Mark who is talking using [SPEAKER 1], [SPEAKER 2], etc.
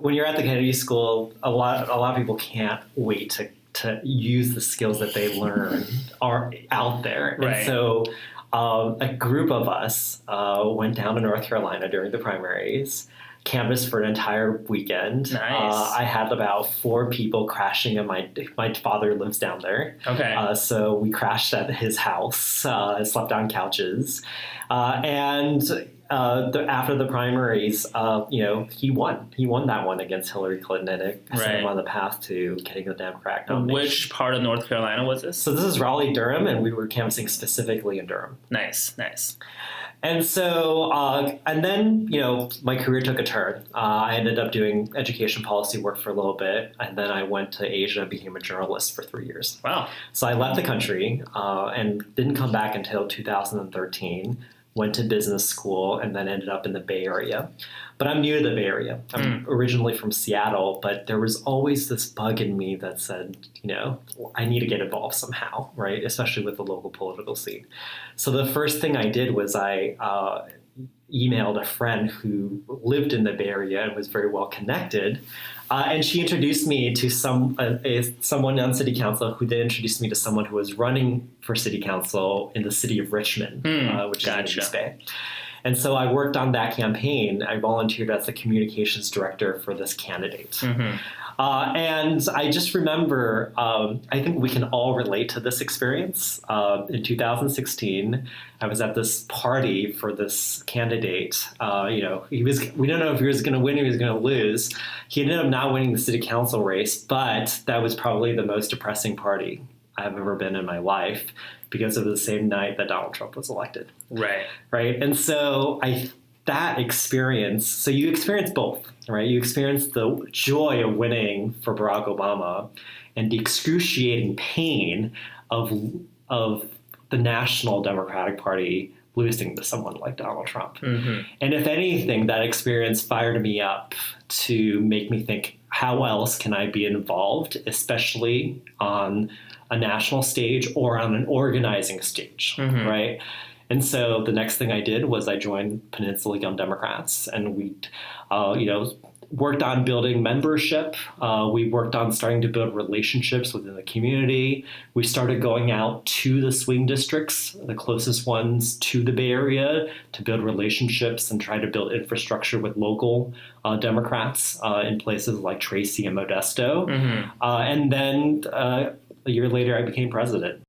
[SPEAKER 1] when you're at the Kennedy School, a lot of people can't wait to use the skills that they learn are out there.
[SPEAKER 2] Right.
[SPEAKER 1] And so a group of us went down to North Carolina during the primaries, canvassed for an entire weekend.
[SPEAKER 2] Nice.
[SPEAKER 1] I had about 4 people crashing at my father lives down there.
[SPEAKER 2] Okay.
[SPEAKER 1] So we crashed at his house, slept on couches. After the primaries, he won. He won that one against Hillary Clinton, and it set him on the path to getting the Democratic nomination.
[SPEAKER 2] Which part of North Carolina was this?
[SPEAKER 1] So this is Raleigh-Durham, and we were canvassing specifically in Durham.
[SPEAKER 2] Nice.
[SPEAKER 1] And so, and then, my career took a turn. I ended up doing education policy work for a little bit, and then I went to Asia and became a journalist for 3 years.
[SPEAKER 2] Wow.
[SPEAKER 1] So I left the country and didn't come back until 2013, went to business school, and then ended up in the Bay Area. But I'm new to the Bay Area. I'm originally from Seattle, but there was always this bug in me that said, I need to get involved somehow, right? Especially with the local political scene. So the first thing I did was I emailed a friend who lived in the Bay Area and was very well connected. And she introduced me to someone on city council who then introduced me to someone who was running for city council in the city of Richmond, which is in the East Bay. And so I worked on that campaign. I volunteered as the communications director for this candidate. And I just remember, I think we can all relate to this experience. In 2016, I was at this party for this candidate. We don't know if he was going to win or he was going to lose. He ended up not winning the city council race, but that was probably the most depressing party I've ever been in my life because it was the same night that Donald Trump was elected.
[SPEAKER 2] Right.
[SPEAKER 1] And so that experience, so you experience both, right? You experience the joy of winning for Barack Obama and the excruciating pain of the National Democratic Party losing to someone like Donald Trump. And if anything, that experience fired me up to make me think, how else can I be involved, especially on a national stage or on an organizing stage, right? And so the next thing I did was I joined Peninsula Young Democrats, and we, worked on building membership. We worked on starting to build relationships within the community. We started going out to the swing districts, the closest ones to the Bay Area, to build relationships and try to build infrastructure with local Democrats in places like Tracy and Modesto. And then a year later, I became president.